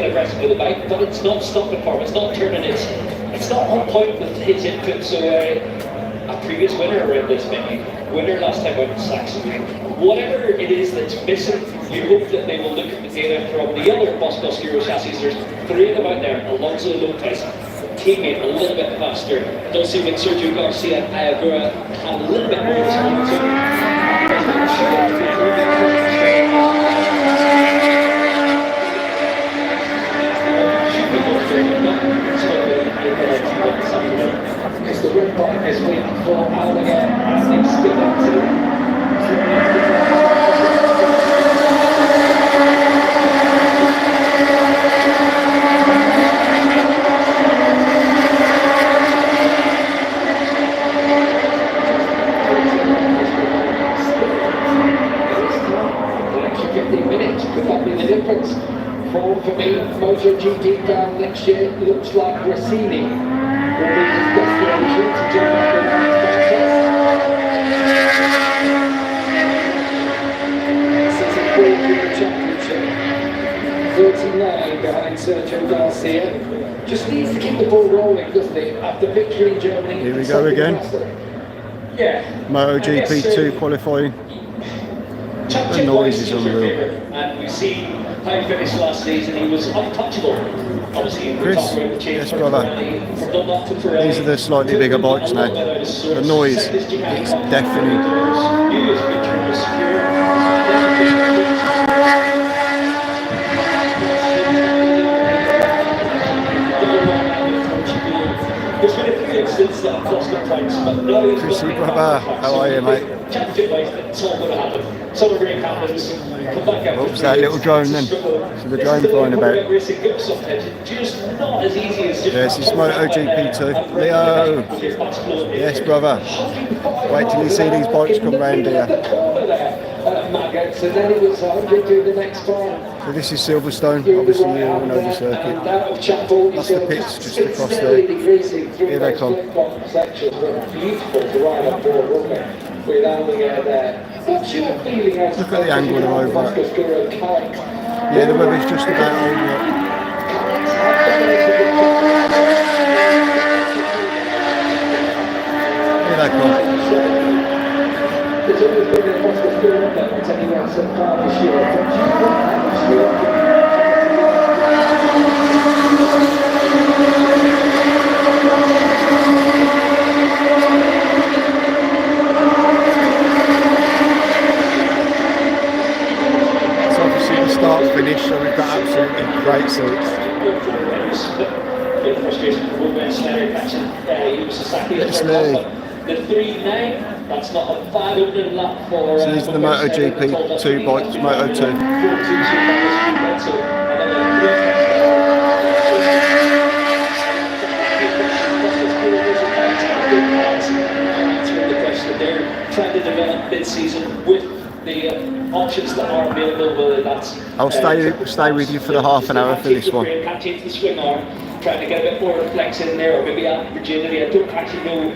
aggressive with the bike, but it's not stopping for him. It's not turning. It's not on point with his input. So a previous winner around this, maybe winner last time out in Saxon, whatever it is that's missing, you hope that they will look at the data from the other Boss Euro chassis. There's 3 of them out there. Alonso Lopez, teammate a little bit faster. Don't see when Sergio Garcia Ayagura had a little bit more time. It's the red button this week for Alligator and it's still up to for me, MotoGP down next year looks like Rossini will be his destination to jump up the championship. 39 behind Sergio Garcia. Just needs to keep the ball rolling, doesn't he? After victory in Germany. Here we go again. Yeah. MotoGP 2 qualifying. The noise is unreal. And we see how he finished last season. He was untouchable. Obviously, Chris, yes brother. These are the slightly bigger bikes now. The noise is deafening. Chrissy brother, how are you mate? Oops, that little drone then. So the drone flying about. There's this MotoGP 2. Leo! Yes brother. Wait till you see these bikes come round here. So this is Silverstone, obviously you all know the circuit. That's the pits just across there. Here they come. Look at the angle of the road back. Yeah, the weather's just about over it. Here they come. There's always been a positive feeling that I'm taking out some car this year. It's obviously the start finish, so we've got absolutely great seats. It's Lee. The 3.9, that's not a bad opening lap for... So these are the MotoGP 2 bikes, Moto2. They're trying to develop mid-season with the options that are available, whether that's... I'll stay with you for the half an hour for this one. Can't change the swing arm, trying to get a bit more flex in there, or maybe add rigidity. I don't actually know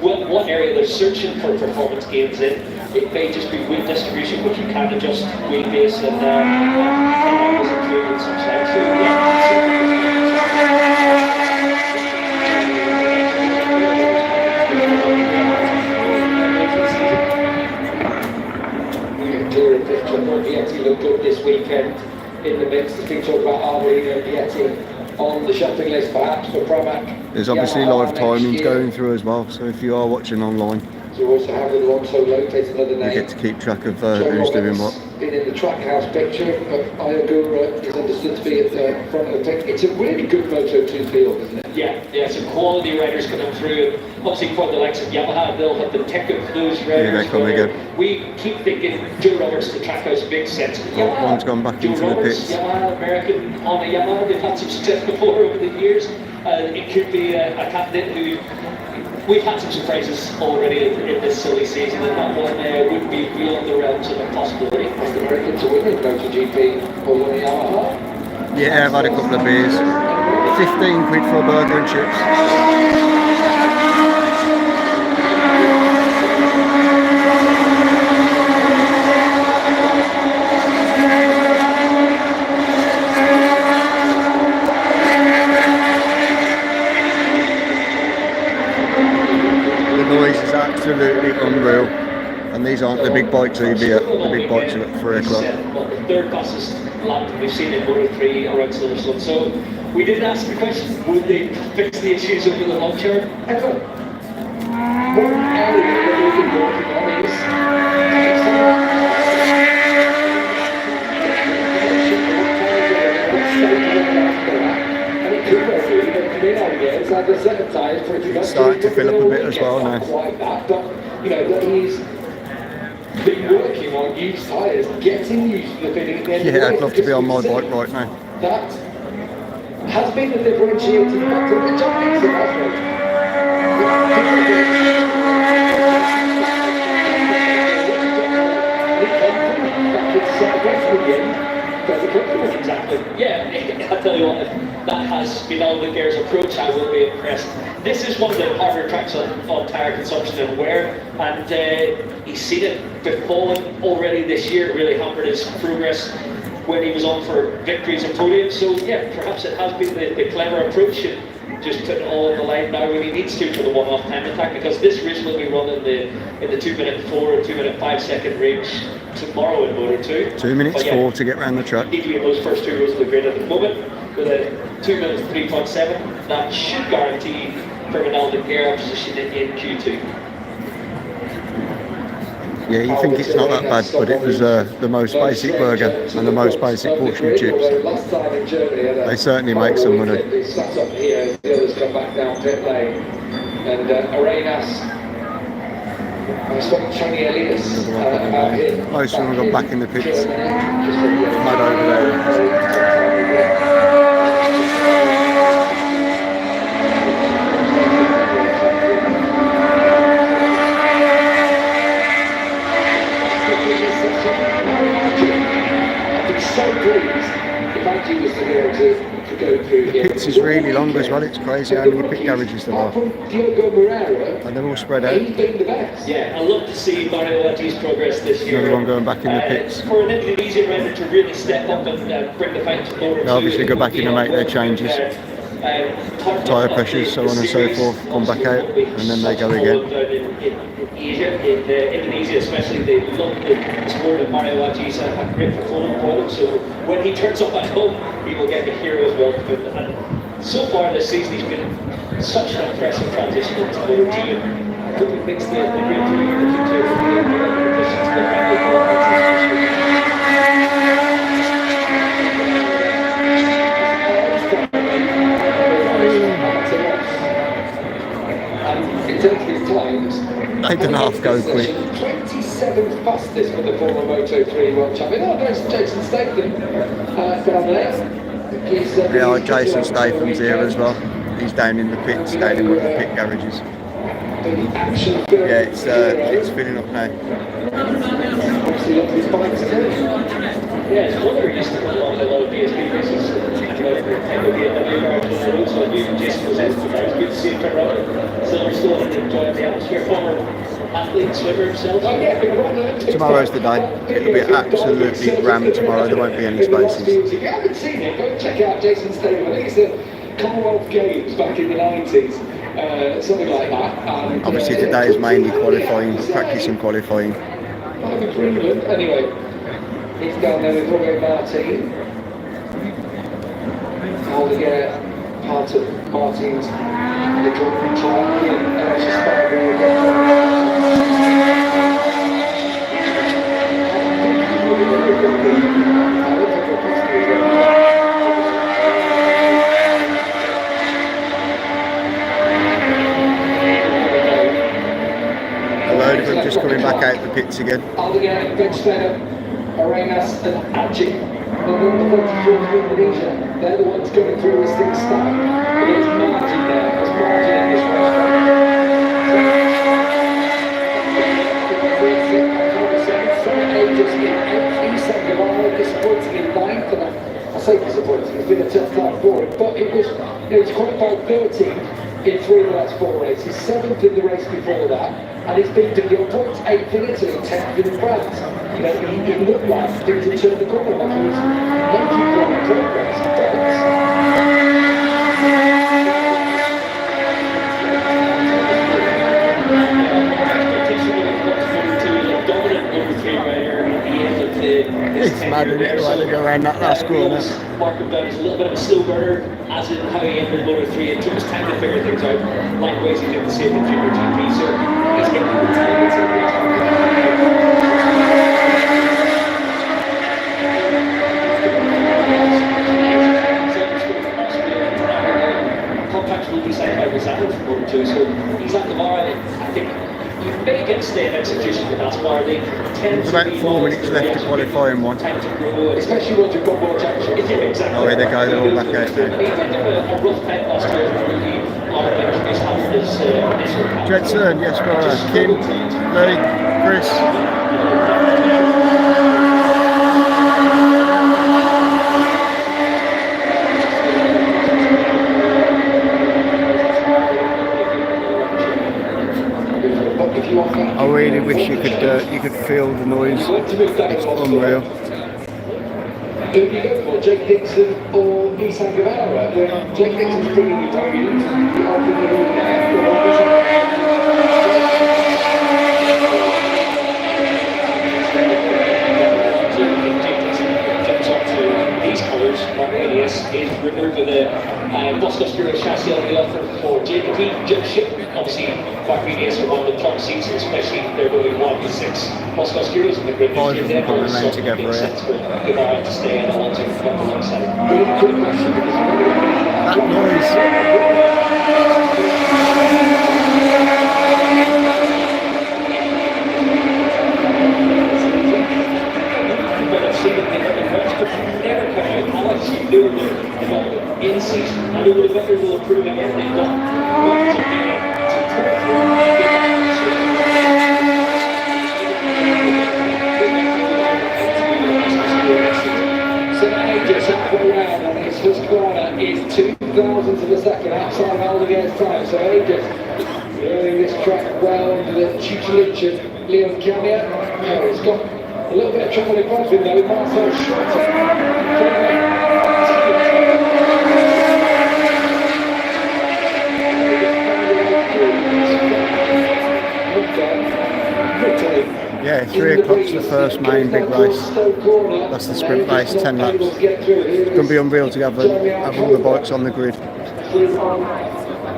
what area they're searching for performance gains in. It may just be weight distribution, which you can adjust wheelbase and angles and fluid and such like. So, clear picture. Vietti looked good this weekend in the mix. The thing talk about Arbolino and Vietti on the shopping list, perhaps for Pramac. There's obviously live timings going through as well, so if you are watching online, you also have Alonso Lopez, another name. You get to keep track of who's doing what. Been in the Trackhouse picture, but Ayagura is understood to be at the front of the pick. It's a really good Moto2 field, isn't it? Yeah, some quality riders coming through. Obviously, for the likes of Yamaha, they'll have the tech of those riders. Here they come again. We keep thinking Joe Roberts, the Trackhouse makes sense. Yamaha, one's gone back into the pits. Yamaha, American on a Yamaha, they've had some success before over the years. It could be a candidate who. We've had some surprises already in this silly season, and that one would be beyond the realms of a possibility. As the American to win in MotoGP or win Yamaha? Yeah, I've had a couple of beers. 15 quid for a burger and chips. And these aren't the big bikes either. The big bikes are at 3 o'clock. The third fastest lap we've seen in Moto3 around Silverstone. So we did ask the question, would they fix the issues over the long term? Ever? One area that we've been working on is it's starting to fill up a bit as well now. But you know that he's been working on used tyres, getting used to the fitting. Yeah, I'd love to be on my bike right now. That has been a differentiating factor. The job is exactly. Yeah, I tell you what, if that has been all the gear's approach, I will be impressed. This is one of the harder tracks on tyre consumption and wear, and he's seen it before already this year. It really hampered his progress when he was on for victories and podiums. So yeah, perhaps it has been the clever approach and just putting it all on the line now when he needs to for the one-off time attack, because this race will be run in the 2-minute 4 or 2-minute 5-second range tomorrow in Moto2. 2 minutes 4 to get round the track. Even those first 2 rows of the grid at the moment with a 2 minutes 3.7, that should guarantee Criminal the gear position in Q2. Yeah, you think it's not that bad, but it was the most basic burger and the most basic portion of chips. They certainly make some money. Sat up here, the others come back down pit lane, and Arenas. I spoke to Tony Elias about him. Most of them got back in the pits. Mud over there. So pleased if Angie was to be able to go through here. Pits is really long as well, it's crazy how many pit garages there are. And they're all spread out. Yeah, I love to see Mario Angi's progress this year. Another one going back in the pits. For an Indonesian rider to really step up and bring the fight to Moto2. They obviously go back in and make their changes. Tyre pressures, so on and so forth, come back out, and then they go again. In Indonesia especially, they love the sport of Mario Angi's a great performance product, so when he turns up at home, he will get the hero's welcome. And so far this season, he's been such an impressive transition into Moto2. I hope he makes the great team in the future for the positions that in terms of his times, 8.5 go quick. 27th fastest for the former Moto3 World Champion. Oh, there's Jason Statham down there. Yeah, Jason Statham's here as well. He's down in the pits, down in one of the pit garages. Yeah, it's filling up now. Obviously, lots of his bikes too. Yeah, it's wonder he used to come along a lot of BSB races. So Jason was in. It was good to see him turn around Silverstone and enjoy the atmosphere. Former athlete, swimmer himself. Tomorrow's the day. It'll be absolutely rammed tomorrow. There won't be any spaces. If you haven't seen it, go check out Jason Statham. I think it's the Commonwealth Games back in the 90s. Something like that. And, obviously today is mainly qualifying, practice and qualifying. Anyway, he's down there with Jorge Martin. Holding part of Martin's little trial and actually spiraling A load of them just coming back out the pits again. Holding out Benstead, Arenas and Angie. The 44 of Indonesia, they're the ones going through as things start. But there's margin there, there's margin in this race. Every second of all, disappointing in ninth, and I say disappointing, it's been a tough time for him, but it was, he's qualified 13th in 3 of the last 4 races, 7th in the race before that, and he's been to Gill points, 8th in Italy, 10th in France. You know, he looked like things had turned the corner, like he was making great progress, but around that last corner. Mark him down as a little bit of a slow burner, as in how he entered Moto3. It took us time to figure things out. Likewise, he did the same in Junior GP. So he's getting the time. Contacts will be sent by Rosanna from Moto2. So he's at the bar. I think you may get a stay in execution with that bar. There's about 4 minutes left to qualify in one. Especially once you've got more chances. Exactly. Oh, here they go, they're all back out now. He did a rough time last year. Jedson, Jesper, Kim, Lee, Chris. I really wish you could feel the noise. It's unreal. Who do you go for, Jake Dixon or Nissan Guevara? Jake Dixon's bringing you down. These colours, Marquinhos is removing the Moscow Spirit chassis on the offer for JDT Junction. Obviously, Marquinhos are one of the top seats, especially they're going 1 to 6 Moscow Spirit in the grid. Five of them probably remain together, yeah. To stay and I want to come alongside. That noise. In season, and it would have will improve again. They've got so now just halfway round, and his first corner is 2 thousandths of a second outside Aldeguer's time. So Aegis learning this track well under the tutelage of Leon Camier. He's got a little bit of trouble in front of him though. Marcel Schroeter. Yeah, 3 o'clock's the first main big race. That's the sprint race, 10 laps. It's going to be unreal to have all the bikes on the grid.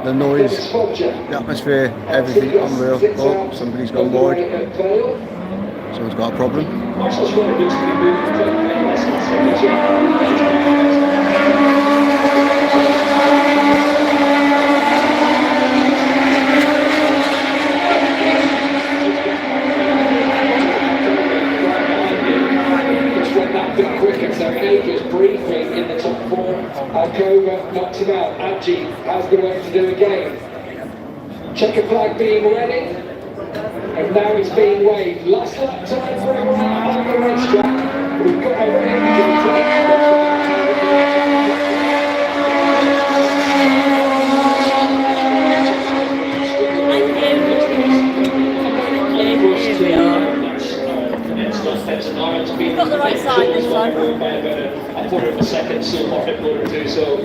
The noise, the atmosphere, everything unreal. Oh, somebody's gone wide. Someone's got a problem. So Aegis briefly in the top 4. Alcova knocks him out. Adji has the work to do again. Checker flag being ready. And now it's being waved. Last lap time for everyone out on the racetrack. We've got a got the right side this one. A quarter of a second, so off at Moto2, so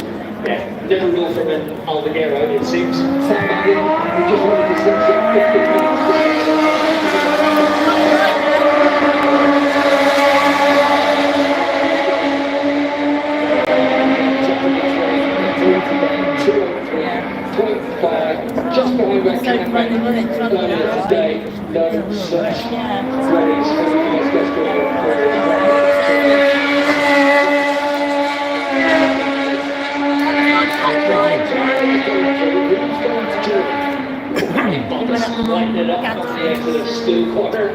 yeah, never rule from an Aldeguer out, it seems. Somebody, we just wanted to send some 50 minutes. Just behind where Cameron earlier today, no such worries. Lighten it up on the exit of Stu Corner.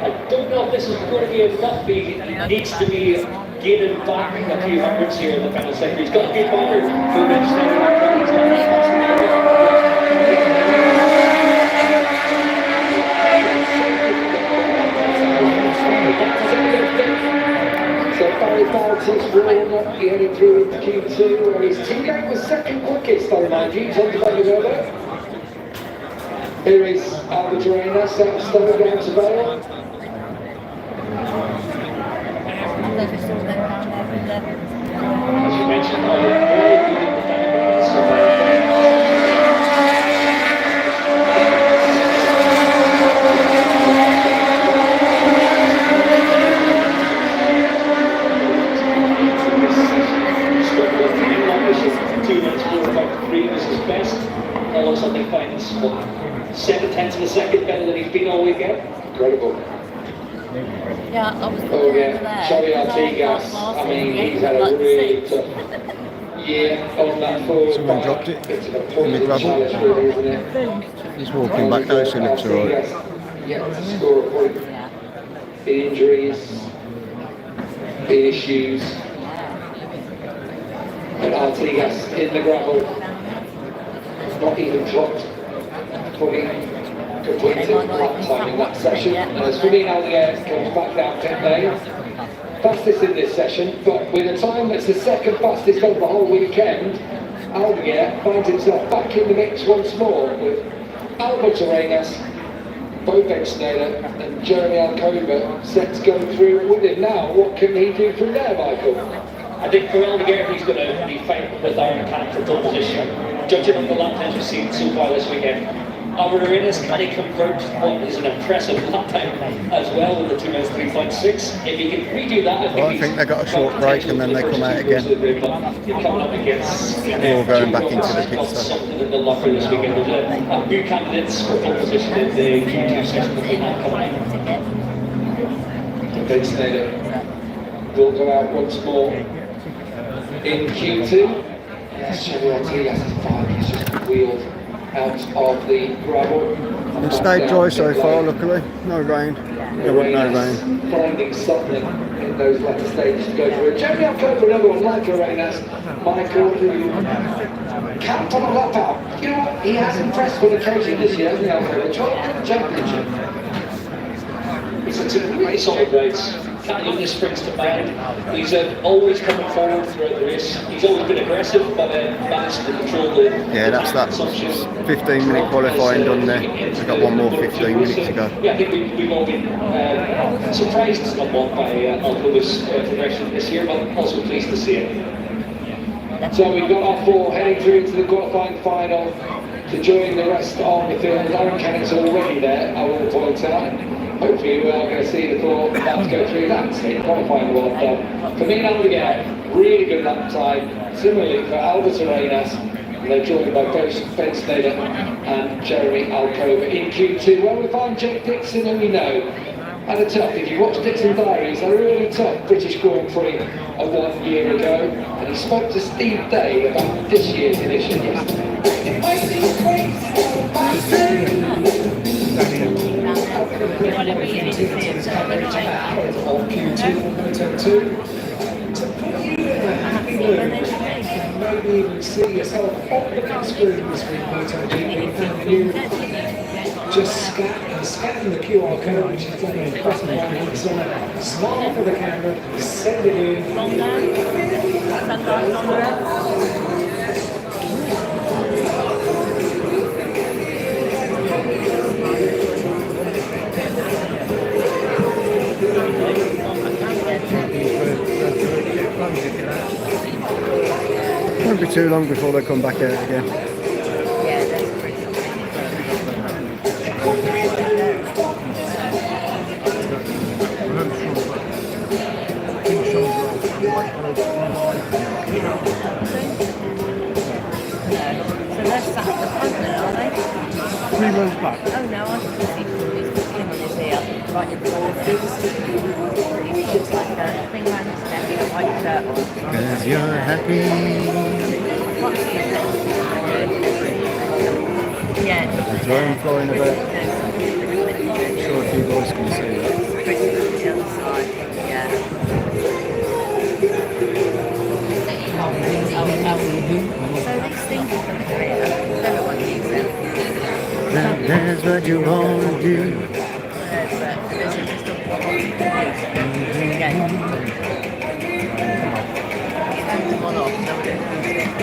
I don't know if this is going to be enough. He needs to be gaining back a few hundreds here in the final sector. He's got a good backer. So Barry Barrett's will not be heading through into Q2, where his teammate was second quickest on 19, Tom Vale. Here is Albertarena, Silverstone down to Vale. As you mentioned, seconds, what, 7/10 of a second better than he's been all weekend. Incredible. Yeah, I was Oh yeah, sorry Artigas. I mean, he's had a really tough year on that forward. Someone dropped it It's a in the gravel. challenge really, isn't it? He's walking back now, so it looks alright. Yeah, to score a point. The injuries, the issues. And Artigas in the gravel. Not even dropped. Fully completed lap time in that session. And as for me, Aldier comes back down 10 days. Fastest in this session, but with a time that's the second fastest of the whole weekend, Aldier finds himself back in the mix once more with Albert Arenas, Bo Bensnader and Jeremy Alcoba set to go through with him. Now, what can he do from there, Michael? I think for Aldier, he's going to be fighting with our mechanic for pole position. Judging on the lap times we've seen so far this weekend, Albert Arenas, can he convert what is an impressive lap time as well with the 2 minutes 3.6? If he can redo that, I think they got a short break and then they come out again. Coming up against, All going back into the pit stop. something in the locker this weekend. There's a new candidates for pole position in the Q2 session that we have coming up. Bensnader will go out once more in Q2. Yes, Chevy Ortigas is fine, he's just wheeled out of the gravel. It's stayed dry so far, luckily. No rain. There wasn't no rain. Finding something in those latter stages to go through. Jeremy Alcoba, another one like Arenas. Michael, who can't put a lap out. You know what? He has impressed on occasion this year, hasn't he, Alcoba? 12th championship. It's a really solid race. Can't leave the sprints to mind. He's always coming forward throughout the race. He's always been aggressive, but managed to control the. Yeah, that's that 15-minute qualifying done there. We've got one more 15 minutes to go. Yeah, I think we've all been surprised somewhat by Alcoba's progression this year, but also pleased to see it. So we've got our four heading through into the qualifying final to join the rest of the field. Aaron Kennett's already there, I will point out. Hopefully we are going to see the four about to go through that state qualifying well done. For me and Aldier, really good lap time. Similarly for Albert Arenas, they're joined by both Bensnader and Jeremy Alcoba in Q2, where we find Jake Dixon, who we know had a tough, if you watch Dixon Diaries, a really tough British Grand Prix of 1 year ago, and he spoke to Steve Day about this year's edition yesterday. Of Q2 moto2 to put you in a happy mood and maybe even see yourself on the big screen this week, MotoGP, and you just scan the QR code, which is on the bottom right hand side, smile for the camera, send it in. Won't be too long before they come back out again. So they're sat at the front then, are they? 3 months back. Oh no, I can see him is here, right in the corner. He looks like a thing around his neck with a white shirt on. Because you're happy. Yeah. The drone flying about. I'm sure a few boys can see that. The other side, yeah. So these things are going to clear. Everyone needs them. That's what you want to do.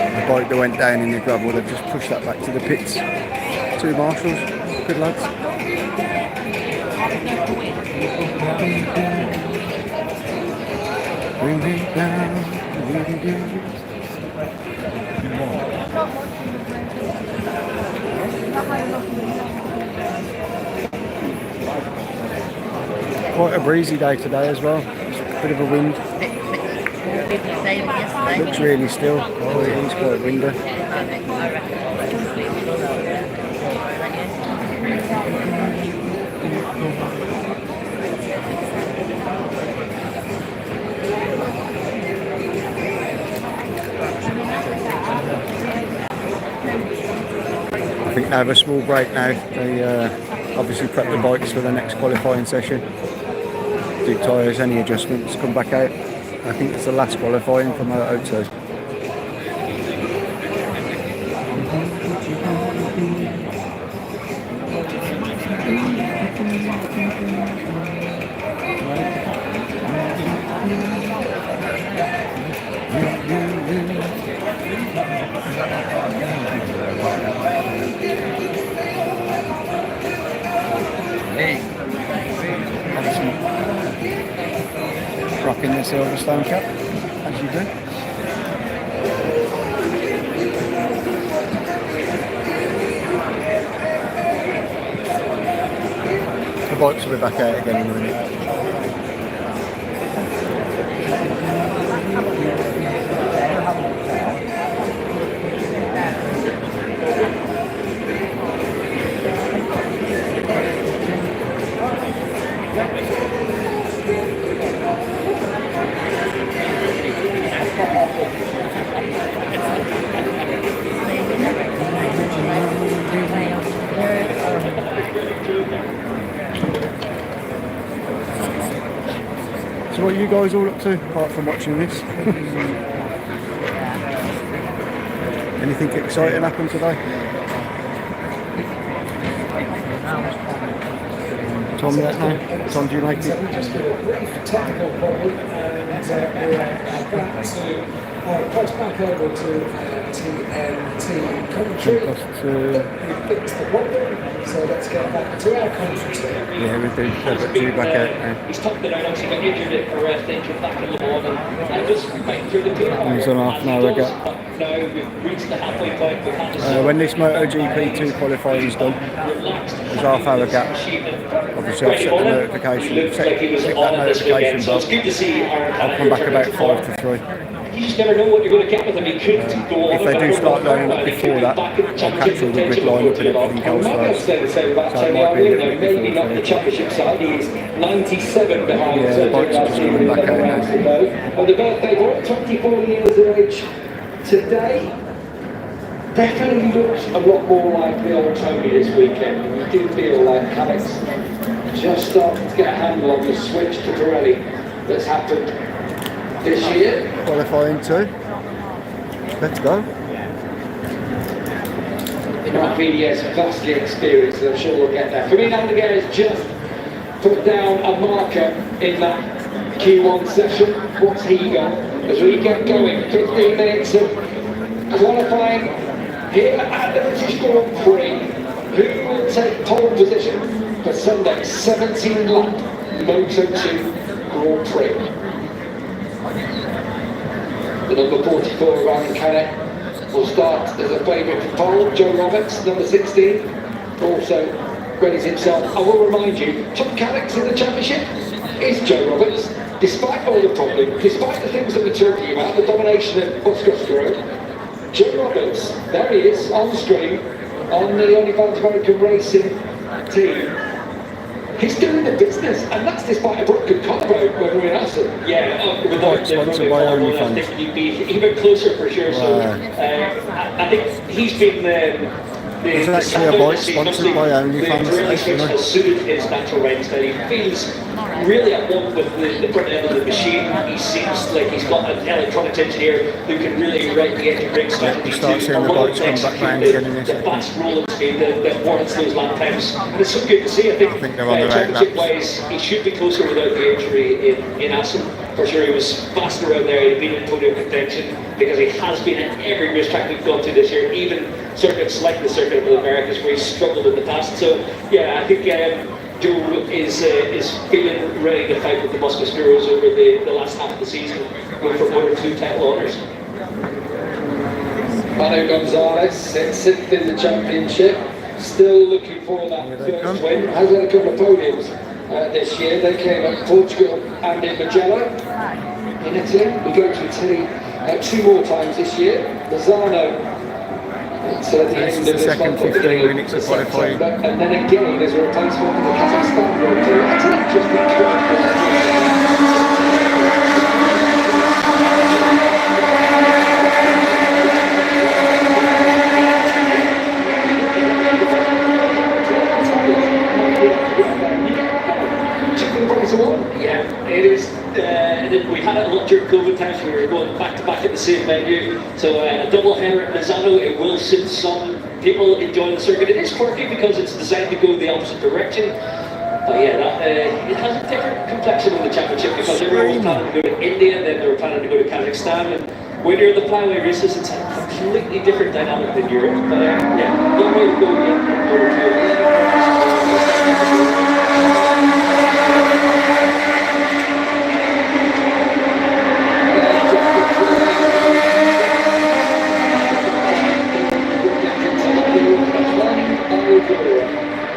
The bike that went down in the gravel, they've just pushed that back to the pits. 2 marshals, good lads. Bring it down, Quite a breezy day today as well. There's a bit of a wind. Looks really still. Oh, it is quite windy. think they have a small break now. They obviously prep the bikes for the next qualifying session. Do tyres, any adjustments, come back out. I think it's the last qualifying for moto2. Rocking the Silverstone cap, as you do. The bikes will be back out again in a minute. So what are you guys all up to, apart from watching this? Anything exciting happened today? Tom, yet now? Tom, do you like it? Technical problem, and we're about to post back over to TNT commentary. We fixed the problem, so let's get back to our commentary. Yeah, we do. But due back out now. He's tucked it out, obviously got injured it for thinking back in the morning and just went through the two. He's on half an hour gap. Now we've reached the halfway point. We've had to When this MotoGP 2 qualifying is done, there's half hour gap. Obviously I've set the notification, click that notification So it's bell. good to see I'll come back about 5 to 3. You just never know what you're going to get with him. He could go If they do start lining up before that, I'll catch all the grid line up and everything else first. So it might be a little bit maybe before not the 3. championship side. He's 97 behind. Yeah, the bikes are just coming back out now. On the birthday boy, 24 years of age today. Definitely looks a lot more like the old Tony this weekend. We do feel like Alex just starting to get a handle on the switch to Pirelli that's happened this year. Qualifying 2. Let's go. Mark VDS vastly experienced, and I'm sure we'll get there. For me, Aldeguer has just put down a marker in that Q1 session. What's he got? As we get going, 15 minutes of qualifying here at the British Grand Prix. Who will take pole position for Sunday's 17-lap Moto2 Grand Prix? The number 44 of Aaron Canet will start as a favourite for pole. Joe Roberts, number 16, also readies himself. I will remind you, top Canex in the championship is Joe Roberts. Despite all the problems, despite the things that we're talking about, the domination of Boscosco, Joe Roberts, there he is on the screen, on the OnlyFans American Racing team. He's doing the business, and that's despite a broken collarbone when we're in Assen. Yeah, Bike sponsored by OnlyFans. I think you'd be even closer for sure. So I think he's been There's actually a bike sponsored by OnlyFans. The has suited his natural riding style. He feels really at one with the front end of the machine. He seems like he's got an electronics engineer who can really write the engine brake strategy. You start seeing the bikes come back round again in this. The fast rolling speed that warrants those lap times. And it's so good to see. I think they're on the right championship wise, he should be closer without the injury in Assen. For sure, he was faster around there. He'd been in podium contention because he has been at every racetrack we've gone to this year, even circuits like the Circuit of the Americas where he's struggled in the past. So yeah, I think Joe is feeling ready to fight with the Moscoscuros over the last half of the season, going for 1 or 2 title honours. Manu Gonzalez sits 6th in the championship, still looking for that first win. Has had a couple of podiums this year. They came at Portugal and in Mugello in Italy. We go to Italy 2 more times this year. Lozano. So This is the second 15 minutes of qualifying. And then again, there's a replacement for the Kazakhstan Grand Prix. I think just same venue. So a double header at Misano, it will suit some people enjoying the circuit. It is quirky because it's designed to go the opposite direction. But yeah, it has a different complexion in the championship because everyone was planning to go to India, then they were planning to go to Kazakhstan. And when you're in the flyway races, it's a completely different dynamic than Europe. But yeah, long way to go yet.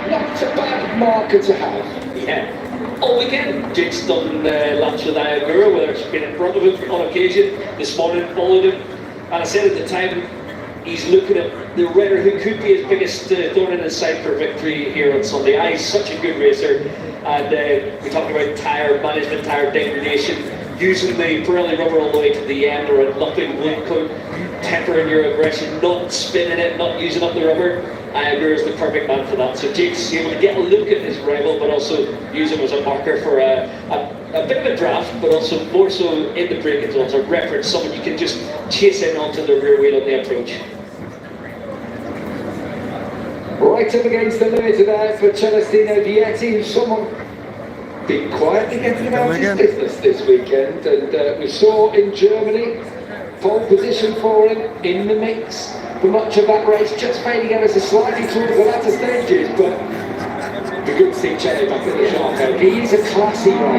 Not a bad marker to have. Yeah. All weekend, Jake's done laps with Ayagura, whether it's been in front of him on occasion. This morning, followed him. And I said at the time, he's looking at the rider who could be his biggest thorn in his side for victory here on Sunday. He's such a good racer. And we talked about tyre management, tyre degradation, using the Pirelli rubber all the way to the end, or a lumping wood coat, tempering your aggression, not spinning it, not using up the rubber. Ayagura is the perfect man for that. So Jake's able to get a look at his rival, but also use him as a marker for a bit of a draft, but also more so in the braking zones, a reference, someone you can just chase in onto the rear wheel on the approach. Right up against the limit there for Celestino Vietti, who's someone been quietly getting about his business this weekend. And we saw in Germany, pole position for him in the mix for much of that race, just fading ever so slightly towards the latter stages. But we good to see Chelly back in the shark. He is a classy rider.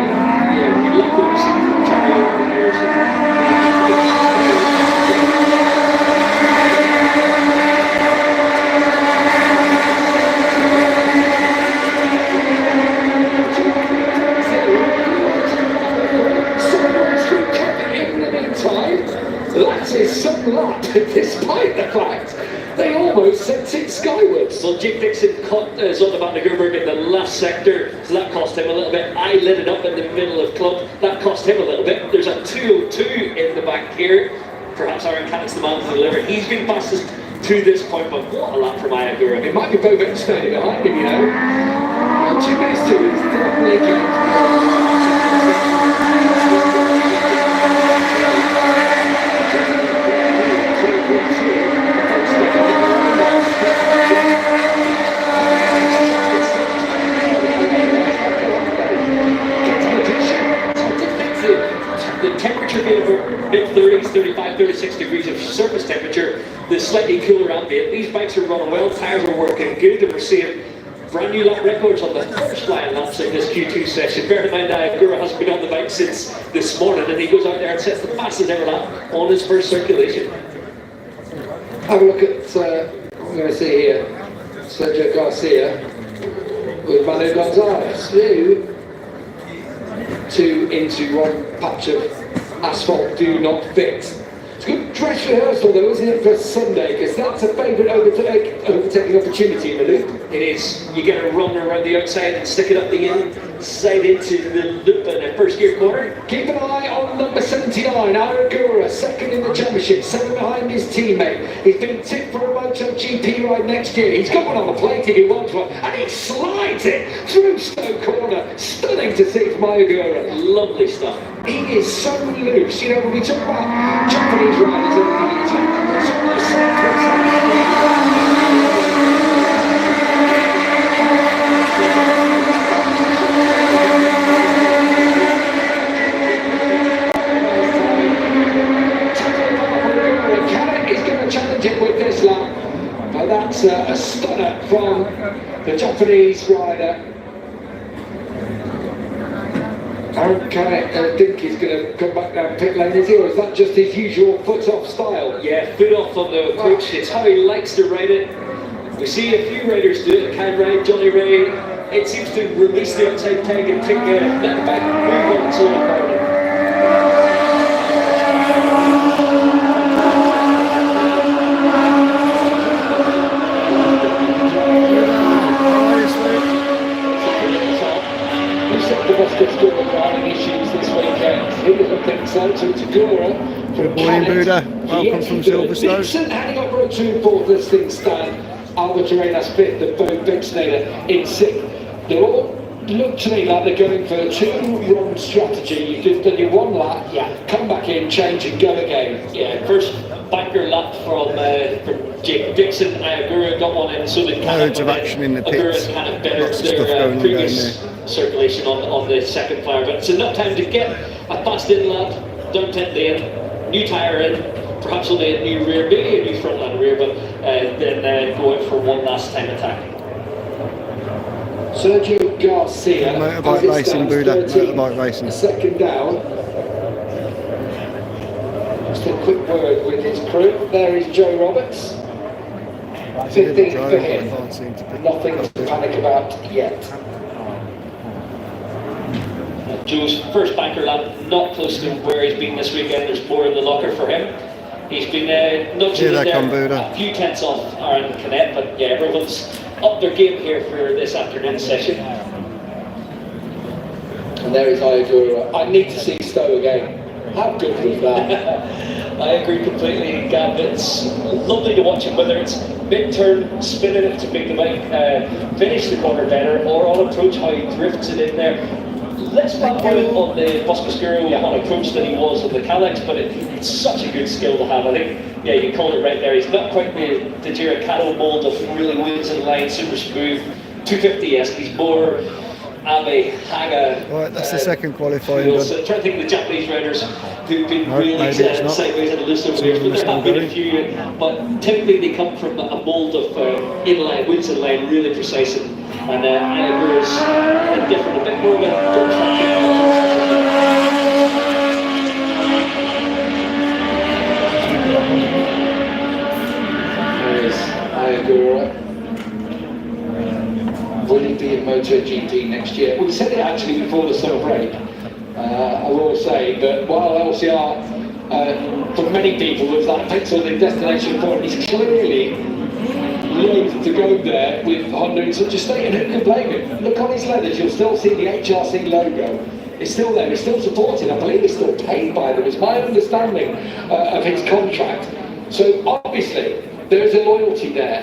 Yeah, we love what we've seen from Chelly over the years. That is some lap, despite the fact they almost sent it skywards. Well, Jake Dixon caught Zondervan de Gerberg in the last sector, so that cost him a little bit. I lit it up in the middle of club, that cost him a little bit. There's a 202 in the back here. Perhaps Aaron Canuck's the man to deliver. He's been fastest to this point, but what a lap from Ayagura. It might be Bobek standing behind him, you know. 2 minutes to is definitely good. The temperature being mid-30s, 35, 36 degrees of surface temperature, the slightly cooler ambient. These bikes are running well, tyres are working good, and we're seeing brand new lap records on the first flying laps in this Q2 session. Bear in mind, Ayagura has been on the bike since this morning, and he goes out there and sets the fastest ever lap on his first circulation. Have a look at what I'm going to see here. Sergio Garcia with Manu Gonzalez. Two into one patch of asphalt do not fit. It's a good dress rehearsal though, isn't it, for Sunday? Because that's a favourite overtaking opportunity in the loop. It is. You get a run around the outside and stick it up the inside into the loop in the first gear corner. Keep an eye on number 79, Ayagura, second in the championship, 7 behind his teammate. He's been tipped for a MotoGP ride next year. He's got one on the plate if he wants one, and he slides it through Stoke Corner. Stunning to see from Ayagura. Lovely stuff. He is so loose. You know, when we talk about Japanese riders, it's almost challenge it with this lap, but that's a stunner from the Japanese rider. Aaron Canuck, I think he's going to come back down pit lane, is he, or is that just his usual foot-off style? Yeah, foot off on the approach. It's how he likes to ride it. We see a few riders do it. Can ride Johnny Ray. It seems to release the outside peg and take let the back move on its own accord. Issues this weekend. He doesn't think so. To Tagora. Good morning, Buddha. Welcome from Silverstone. Dixon handing up road 2 and 4 as things stand. Albert Arenas 5th, the Bo Bixnader in 6th. They're all looked to me like they're going for a two-run strategy. You've just done your one lap, come back in, change and go again. Yeah, first banker lap from Jake Dixon. Agura got one in, so they Loads of action in the pits. Kind of bettered Lots of stuff their going on previous down circulation on the second flyer. But it's enough time to get a fast in lap, down 10 lane, new tyre in, perhaps only a new rear, maybe a new front line rear, but then go out for one last time attack. Sergio Garcia. Motorbike racing, Buddha. Motorbike racing. Second down. Just a quick word with his crew. There is Joe Roberts. 15th for him. Nothing to panic about yet. Joe's first banker lap, not close to where he's been this weekend. There's more in the locker for him. He's been nudging in there a few tenths off Aaron Canet, but yeah, everyone's up their game here for this afternoon session. And there is Iagura. I need to see Stowe again. How good was that? I agree completely, Gav. It's lovely to watch him, whether it's mid-turn, spinning it to make the bike finish the corner better, or on approach, how he drifts it in there. Less background on the Boscoscuro on approach than he was on the Calyx, but it's such a good skill to have. I think, yeah, you called it right there. He's not quite the Giracato mold of really wins in line, super smooth, 250-esque. He's more Abe Haga. Right, that's the second qualifying. So I'm trying to think of the Japanese riders who've been really sideways and loose over here, but there have been a few. But typically they come from a mold of inline, wins in line, really precise, and Agura's different, a bit more of a There's Iagura. Will he be in MotoGP next year? We said it actually before the summer break. I will say that while LCR, for many people, was that penciled in destination point, he's clearly loath to go there with Honda in such a state, and who can blame him? Look on his leathers, you'll still see the HRC logo. It's still there, it's still supported. I believe he's still paid by them, is my understanding of his contract. So obviously, there is a loyalty there.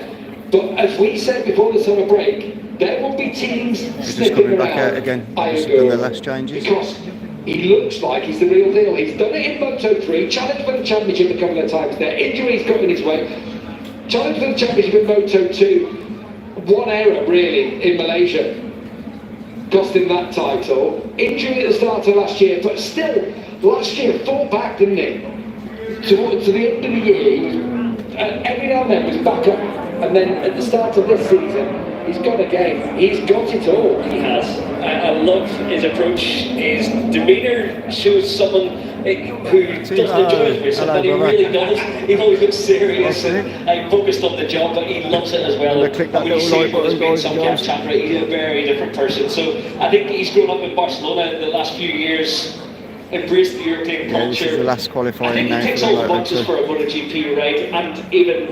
But as we said before the summer break, there will be teams sniffing back out around again. Just done the last changes. because he looks like he's the real deal. He's done it in Moto3, challenged for the championship a couple of times there. Injuries got in his way. Challenged for the championship in Moto2. One error really in Malaysia cost him that title. Injury at the start of last year, but still last year fought back, didn't he? To the end of the year, every now and then was back up, and then at the start of this season, he's got a game. He's got it all. He has. I love his approach. His demeanour shows someone who doesn't enjoy his racing, but he really does. He always looks serious and focused on the job, but he loves it as well. Click that when you little see like him on his button, big some camp chat, right, he's a very different person. So I think he's grown up in Barcelona in the last few years, embraced the European culture. This is the last qualifying I think he ticks all the boxes for a MotoGP ride, and even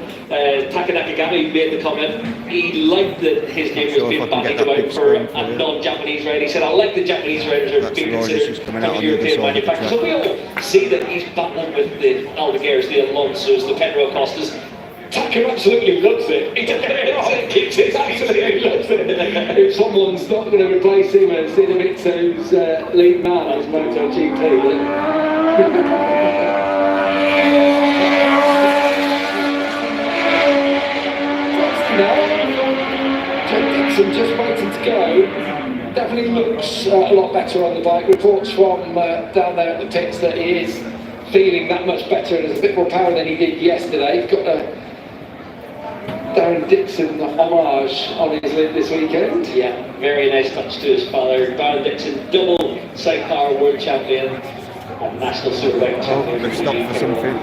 Taka Nakagami made the comment he liked that his name was being bandied about for a non-Japanese ride. He said, I like the Japanese riders are being considered from European manufacturers. So we all see that he's battling with the Aldeguers, the Alonsos, the Pedro Costas. Taka absolutely loves it. He absolutely loves it. If someone's not going to replace him as Sidovito's lead man as MotoGP, Joe Dixon just waiting to go. Definitely looks a lot better on the bike. Reports from down there at the pits that he is feeling that much better and has a bit more power than he did yesterday. He's got a Darren Dixon homage on his lid this weekend. Yeah, very nice touch to his father. Darren Dixon, double sidecar world champion and national superbike champion. They've stopped for something.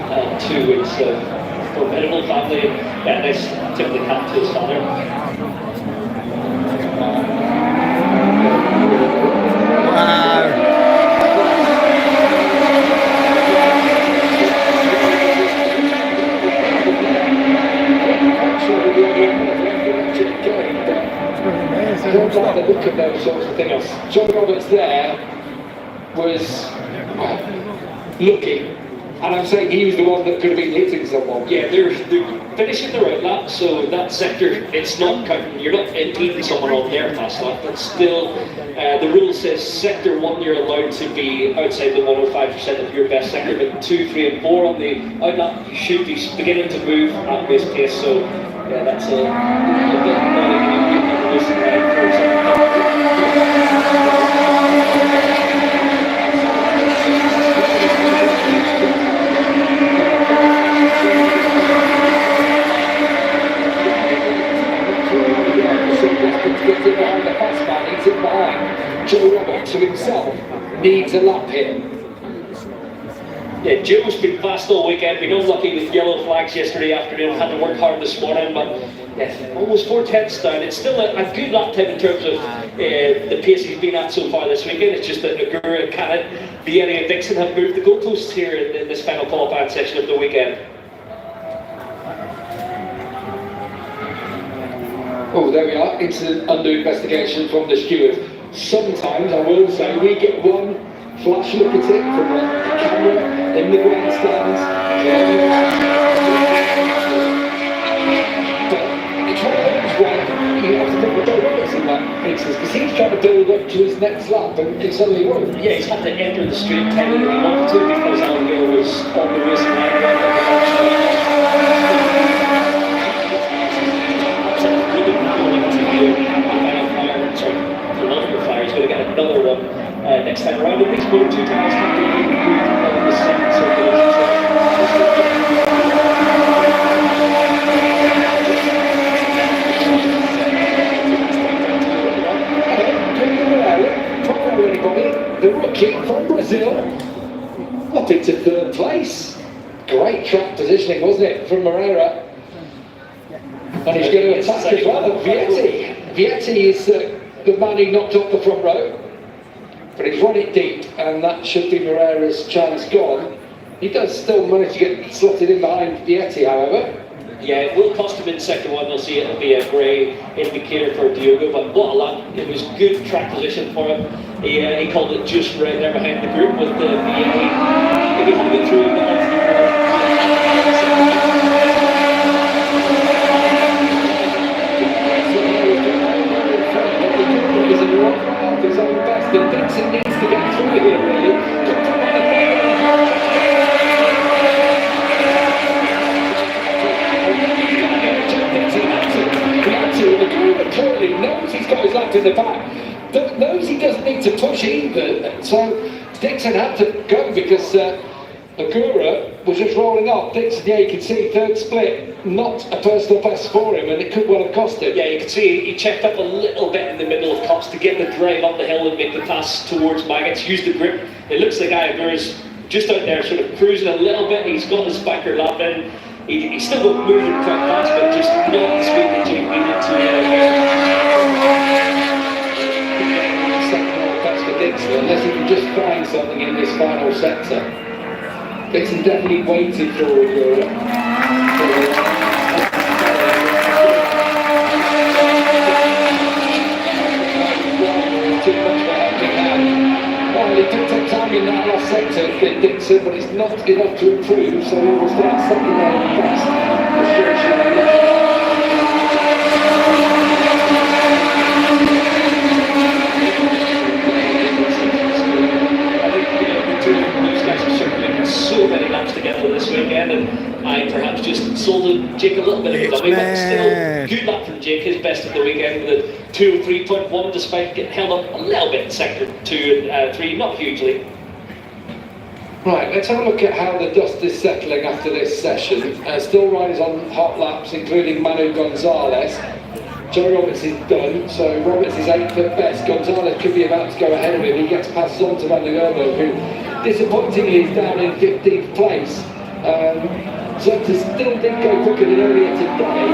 2 weeks of formidable family. Yeah, nice tip of the cap to his father. I don't like the look of those sorts of things. John Roberts there was looking, and I'm saying he was the one that could have been hitting someone. Yeah, they're finishing the right lap, so that sector, it's not counting, you're not impeding someone on their fast lap, but still, the rule says sector 1 you're allowed to be outside the 105% of your best sector, but 2, 3 and 4 on the out lap, you should be beginning to move at this pace, so yeah, that's a little bit behind the fast man, he's in behind Joe Roberts, who himself needs a lap here. Yeah, Joe's been fast all weekend, been unlucky with yellow flags yesterday afternoon, had to work hard this morning, but yeah, almost 4/10 down. It's still a good lap time in terms of the pace he's been at so far this weekend. It's just that Agura, Canet, Vietti and Dixon have moved the goalposts here in this final qualifying session of the weekend. Oh, there we are. Incident under investigation from the steward. Sometimes, I will say, we get one flash look at it from the camera in the grandstands. But it's one of those where you have to think of Joe Roberts in that instance, because he's trying to build up to his next lap and he suddenly won't. Yeah, he's had to enter the straight 10 he wanted to because Alan Gill was on the racing line. He's going to get another one next time around. At least moto2 tires have to be on the second circulation. The rookie from Brazil up into third place. Great track positioning, wasn't it, from Moreira? And he's going to attack as well at Vietti. Vietti is the man he knocked off the front row, but he's run it deep, and that should be Moreira's chance gone. He does still manage to get slotted in behind Vietti, however. Yeah, it will cost him in sector 1. They'll see it'll be a grey indicator for Diogo, but what a lap. It was good track position for him. He called it just right there behind the group with the VA. If he had to get through the his own best, and Dixon needs to get through here really. Clearly knows he's got his lap in the back, but knows he doesn't need to push either, so Dixon had to go because Agura was just rolling up. Dixon, yeah, you can see third split, not a personal best for him, and it could well have cost him. Yeah, you can see he checked up a little bit in the middle of cups to get the drive up the hill and make the pass towards Maggots, use the grip. It looks like Agura's just out there sort of cruising a little bit. He's got his backer lap in. He's still got moving quite fast, but just not the speed that Jake needed to. That's for Dixon, unless he can just find something in this final sector. Dixon definitely waited for Agura. Too much for helping hand. Well, he did take time in that last sector, Dixon, but it's not enough to improve, so he will start second there best. So many laps together this weekend, and I perhaps just sold Jake a little bit of a dummy, but still good lap from Jake, his best of the weekend with a 203.1 despite getting held up a little bit in sector 2 and 3, not hugely. Right, let's have a look at how the dust is settling after this session. Still riders on hot laps, including Manu Gonzalez. Joe Roberts is done, so Roberts is 8th at best. Gonzalez could be about to go ahead of him. He gets past Zonta van der Gerbo, who disappointingly is down in 15th place. Zonta still did go quicker than earlier today.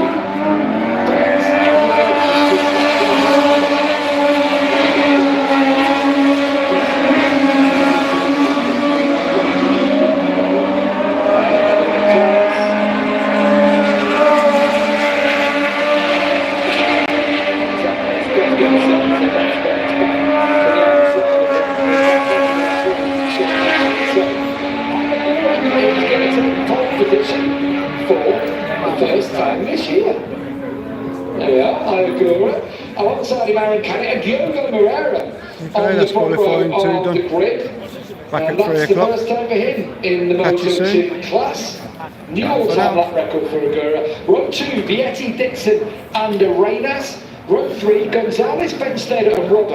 first time this year. There we are, Ayagura. Alongside him, Aaron Canet and Diogo Moreira on the that's front qualifying row two of done. the grid. Back And at 3 that's the o'clock. first time for him in the Catch you soon. moto2 class. New all-time lap record for Agura. Row 2, Vietti, Dixon and Arenas. Row 3, Gonzalez, Benstead and Robert.